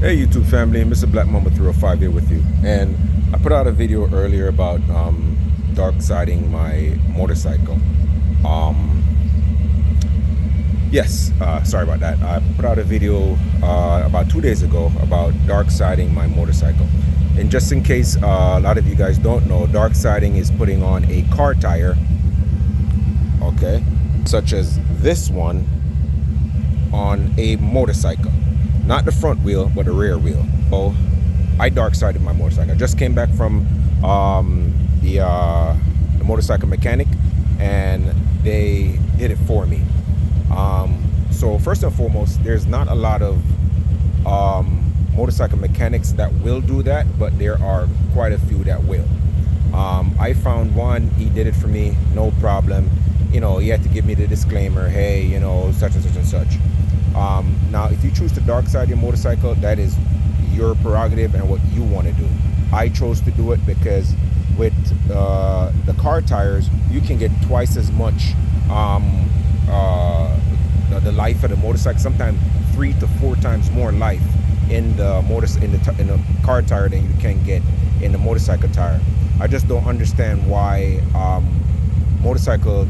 Hey YouTube family, Mr. Black Mama 305 here with you. And I put out a video earlier about darksiding my motorcycle. Sorry about that. I put out a video about 2 days ago about darksiding my motorcycle. And just in case a lot of you guys don't know, darksiding is putting on a car tire, okay, such as this one on a motorcycle. Not the front wheel, but the rear wheel. So I dark-sided my motorcycle. I just came back from the motorcycle mechanic, and they did it for me. So first and foremost, there's not a lot of motorcycle mechanics that will do that, but there are quite a few that will. I found one, he did it for me, no problem. You know, he had to give me the disclaimer, hey, you know, such and such and such. Now, if you choose to darkside your motorcycle, that is your prerogative and what you want to do. I chose to do it because with the car tires, you can get twice as much the life of the motorcycle. Sometimes 3 to 4 times more life in the in the car tire than you can get in the motorcycle tire. I just don't understand why motorcycle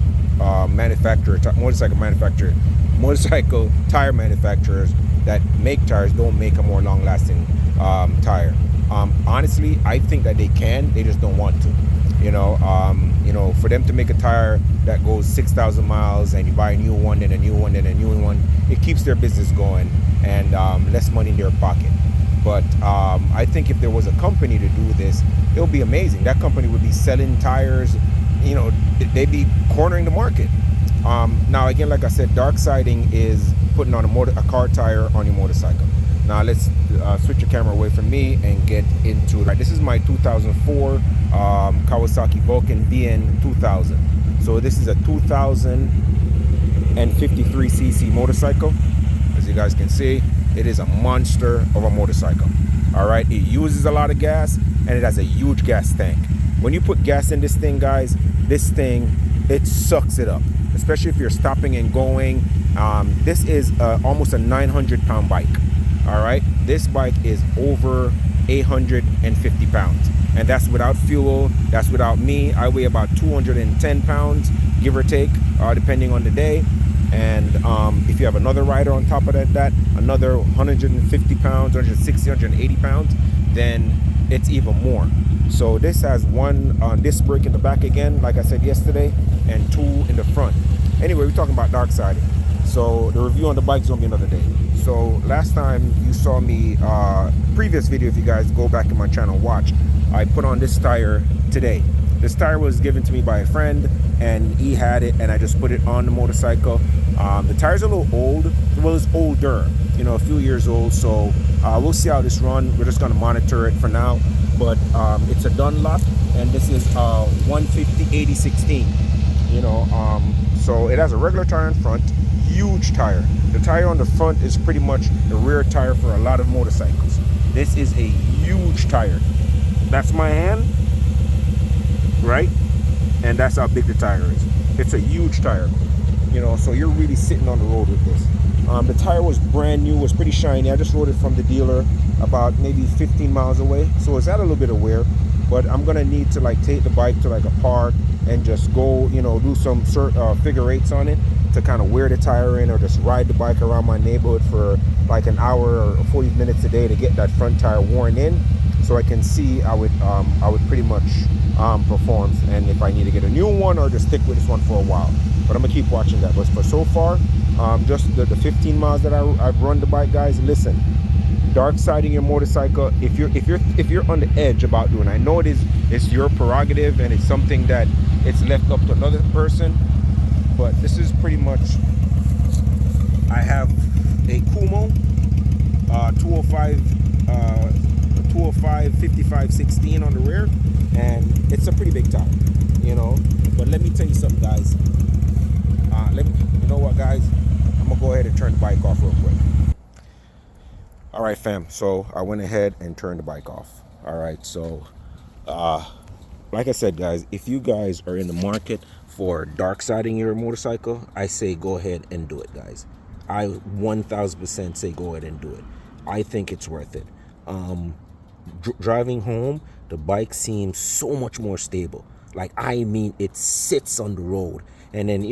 tire manufacturers that make tires don't make a more long-lasting tire. Honestly, I think that they can, they just don't want to. You know, for them to make a tire that goes 6,000 miles and you buy a new one, then a new one, then a new one, it keeps their business going and less money in their pocket. But I think if there was a company to do this, it would be amazing. That company would be selling tires, you know, they'd be cornering the market. Now again, like I said, darksiding is putting on a car tire on your motorcycle. Now let's switch your camera away from me and get into it. Right, this is my 2004 Kawasaki Vulcan BN 2000. So this is a 2053cc motorcycle. As you guys can see, it is a monster of a motorcycle. All right, it uses a lot of gas and it has a huge gas tank. When you put gas in this thing, guys, this thing, it sucks it up, especially if you're stopping and going. This is almost a 900-pound bike. All right, this bike is over 850 pounds, and that's without fuel. That's without me. I weigh about 210 pounds, give or take, depending on the day. And if you have another rider on top of that, another 150 pounds, 160, 180 pounds, then it's even more. So this has one disc brake in the back again, like I said yesterday, and 2 in the front. Anyway, we're talking about darksiding. So the review on the bike is gonna be another day. So last time you saw me, previous video, if you guys go back in my channel, watch, I put on this tire today. This tire was given to me by a friend and he had it, and I just put it on the motorcycle. The tire's a little old. Well, it's older, you know, a few years old. So we'll see how this runs. We're just gonna monitor it for now. But it's a Dunlop, and this is 150/80/16. You know, so it has a regular tire in front, huge tire. The tire on the front is pretty much the rear tire for a lot of motorcycles. This is a huge tire. That's my hand, right? And that's how big the tire is. It's a huge tire, you know, so you're really sitting on the road with this. The tire was brand new, was pretty shiny. I just rode it from the dealer about maybe 15 miles away, so it's at a little bit of wear. But I'm gonna need to like take the bike to like a park and just go, you know, do some figure eights on it to kind of wear the tire in, or just ride the bike around my neighborhood for like an hour or 40 minutes a day to get that front tire worn in, so I can see how it pretty much performs, and if I need to get a new one or just stick with this one for a while. But I'm gonna keep watching that. But for so far, just the 15 miles that I've run the bike, guys, listen, darksiding your motorcycle, if you're on the edge about doing it, I know it's your prerogative and it's something that it's left up to another person, but this is pretty much, I have a Kumo 205/55/16 on the rear, and it's a pretty big tire, you know. But let me tell you something, guys. You know what, guys, I'm gonna go ahead and turn the bike off real quick. All right, fam, so I went ahead and turned the bike off. All right, so like I said, guys, if you guys are in the market for darksiding your motorcycle, I say go ahead and do it, guys. I 1000% say go ahead and do it. I think it's worth it. Driving home, the bike seems so much more stable. Like, I mean, it sits on the road. And then,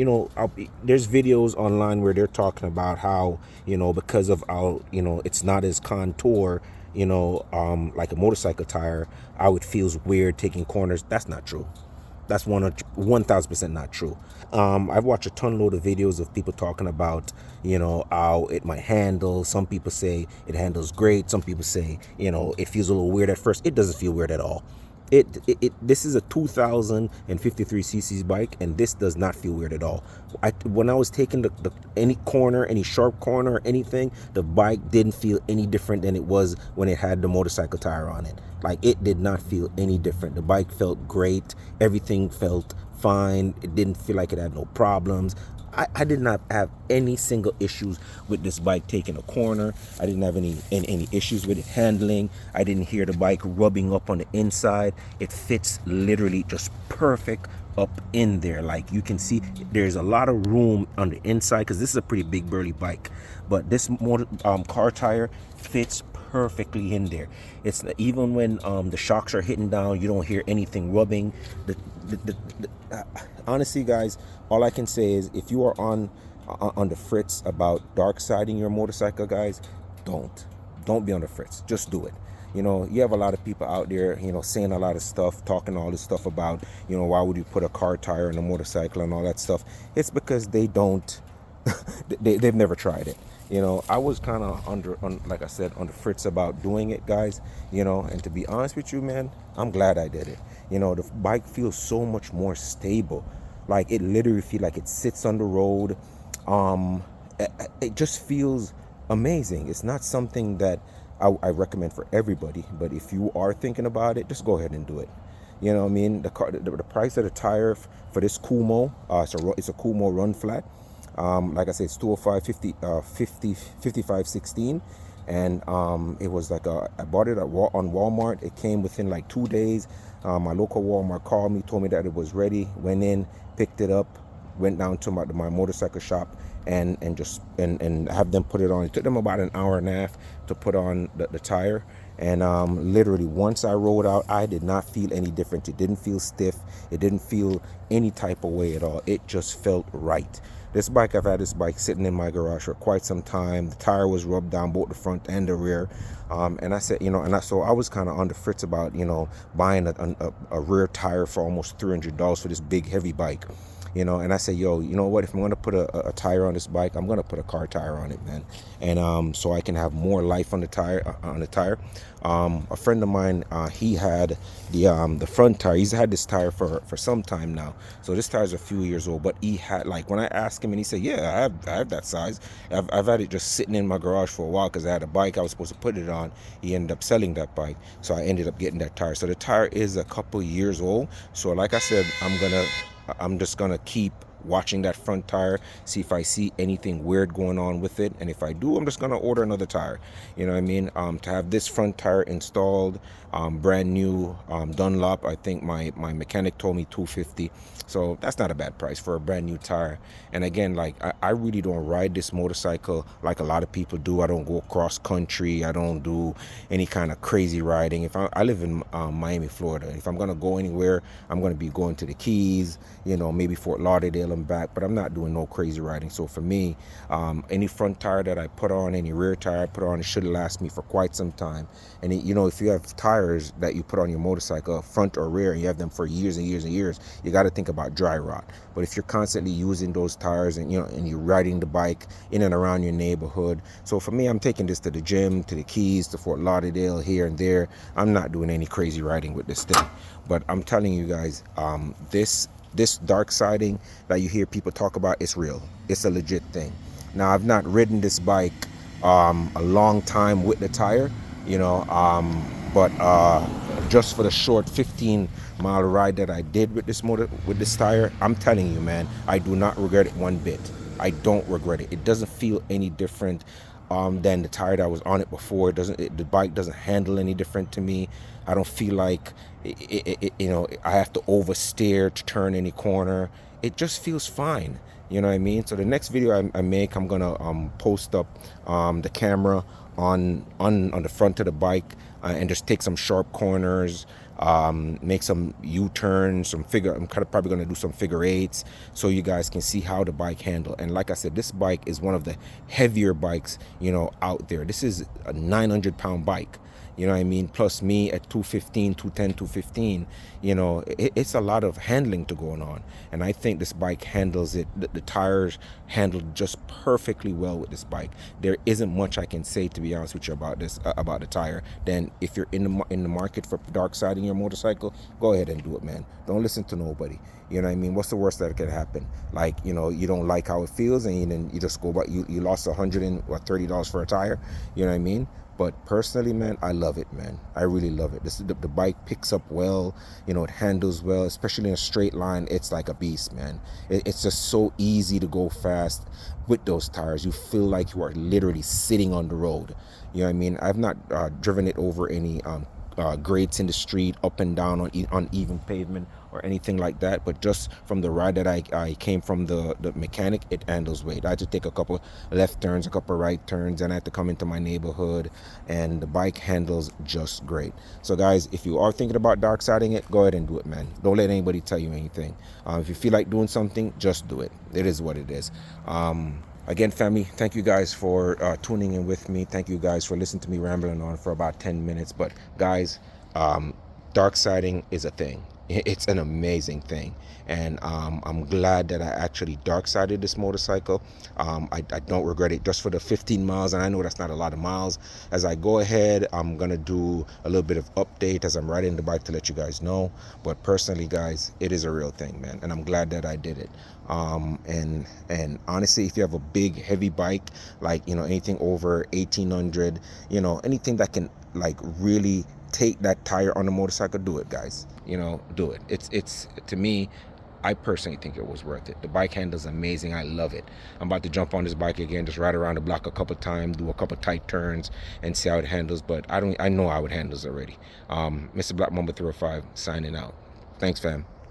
there's videos online where they're talking about how, because of how, it's not as contour, like a motorcycle tire, how it feels weird taking corners. That's not true. That's 1,000% not true. I've watched a ton load of videos of people talking about, how it might handle. Some people say it handles great. Some people say, it feels a little weird at first. It doesn't feel weird at all. This is a 2053 cc's bike, and this does not feel weird at all. When I was taking any corner, any sharp corner or anything, the bike didn't feel any different than it was when it had the motorcycle tire on it. Like, it did not feel any different. The bike felt great. Everything felt fine. It didn't feel like it had no problems. I did not have any single issues with this bike taking a corner. I didn't have any issues with it handling. I didn't hear the bike rubbing up on the inside. It fits literally just perfect up in there. Like, you can see there's a lot of room on the inside because this is a pretty big burly bike. But this car tire fits perfectly in there. It's even when the shocks are hitting down, you don't hear anything rubbing. Honestly, guys, all I can say is if you are on the fritz about darksiding your motorcycle, guys, don't be on the fritz. Just do it. You have a lot of people out there, saying a lot of stuff, talking all this stuff about, why would you put a car tire on a motorcycle and all that stuff. It's because they don't, they've never tried it. I was kind of like I said, on the fritz about doing it, guys, and to be honest with you, man, I'm glad I did it. The bike feels so much more stable. Like, it literally feels like it sits on the road. It just feels amazing. It's not something that I recommend for everybody, but if you are thinking about it, just go ahead and do it. You know what I mean? The price of the tire for this Kumo, it's a Kumo run flat. Like I said, it's 5516, and it was like I bought it on Walmart. It came within like 2 days. My local Walmart called me, told me that it was ready. Went in, picked it up, went down to my motorcycle shop and have them put it on. It took them about an hour and a half to put on the tire. And literally, once I rolled out, I did not feel any different. It didn't feel stiff. It didn't feel any type of way at all. It just felt right. This bike, I've had this bike sitting in my garage for quite some time. The tire was rubbed down both the front and the rear. And I said, so I was kind of on the fritz about, buying a rear tire for almost $300 for this big, heavy bike. And I said, yo, you know what, if I'm going to put a tire on this bike, I'm going to put a car tire on it, man. And so I can have more life on the tire. A friend of mine, he had the front tire. He's had this tire for some time now. So this tire's a few years old, but he had, like, when I asked him, and he said, yeah, I have that size. I've had it just sitting in my garage for a while because I had a bike I was supposed to put it on. He ended up selling that bike, so I ended up getting that tire. So the tire is a couple years old. So like I said, I'm just gonna keep watching that front tire, see if I see anything weird going on with it, and if I do, I'm just gonna order another tire. You know what I mean? To have this front tire installed, brand new, Dunlop, I think my mechanic told me $250. So that's not a bad price for a brand new tire. And again, like, I really don't ride this motorcycle like a lot of people do. I don't go cross country. I don't do any kind of crazy riding. If I live in Miami, Florida. If I'm gonna go anywhere, I'm gonna be going to the Keys, maybe Fort Lauderdale and back, but I'm not doing no crazy riding. So for me, any front tire that I put on, any rear tire I put on, it should last me for quite some time. And if you have tires that you put on your motorcycle, front or rear, and you have them for years and years and years, you got to think about dry rot. But if you're constantly using those tires and you're riding the bike in and around your neighborhood, so for me, I'm taking this to the gym, to the Keys, to Fort Lauderdale, here and there. I'm not doing any crazy riding with this thing. But I'm telling you guys, this darksiding that you hear people talk about, it's real. It's a legit thing. Now, I've not ridden this bike a long time with the tire, but just for the short 15-mile ride that I did with this tire, I'm telling you, man, I do not regret it one bit. I don't regret it. It doesn't feel any different than the tire that was on it before. The bike doesn't handle any different to me. I don't feel like I have to oversteer to turn any corner. It just feels fine. You know what I mean? So the next video I make, I'm gonna post up the camera on the front of the bike, and just take some sharp corners, make some U-turns, I'm kind of probably going to do some figure eights, so you guys can see how the bike handle. And like I said, this bike is one of the heavier bikes, you know, out there. This is a 900-pound bike, you know what I mean? Plus me at 215, 210, 215, you know, it's a lot of handling to going on. And I think this bike handles it. The tires handle just perfectly well with this bike. There isn't much I can say, to be honest with you, about this, about the tire. Then if you're in the market for Darksiding your motorcycle, go ahead and do it, man. Don't listen to nobody. You know what I mean? What's the worst that could happen? Like, you know, you don't like how it feels, and then you just go back. You lost $130 for a tire. You know what I mean? But personally, man, I love it, man. I really love it. The bike picks up well, you know, it handles well, especially in a straight line. It's like a beast, man. It's just so easy to go fast with those tires. You feel like you are literally sitting on the road. You know what I mean? I've not driven it over any grates in the street, up and down on uneven pavement or anything like that, but just from the ride that I came from the mechanic, it handles weight. I had to take a couple left turns, a couple right turns, and I had to come into my neighborhood, and the bike handles just great. So guys, if you are thinking about Darksiding it, go ahead and do it, man. Don't let anybody tell you anything. If you feel like doing something, just do it. It is what it is. Again, family, thank you guys for tuning in with me. Thank you guys for listening to me rambling on for about 10 minutes. But guys, Darksiding is a thing. It's an amazing thing, and I'm glad that I actually dark-sided this motorcycle. I don't regret it, just for the 15 miles, and I know that's not a lot of miles. As I go ahead, I'm gonna do a little bit of update as I'm riding the bike to let you guys know. But personally, guys, it is a real thing, man, and I'm glad that I did it. And honestly, if you have a big heavy bike, like, you know, anything over 1800, you know, anything that can like really take that tire on the motorcycle, do it, guys. You know, do it. It's to me, I personally think it was worth it. The bike handles amazing. I love it. I'm about to jump on this bike again, just ride around the block a couple times, do a couple tight turns, and see how it handles. But I know how it handles already. Mr. Black Mamba 305 signing out. Thanks, fam.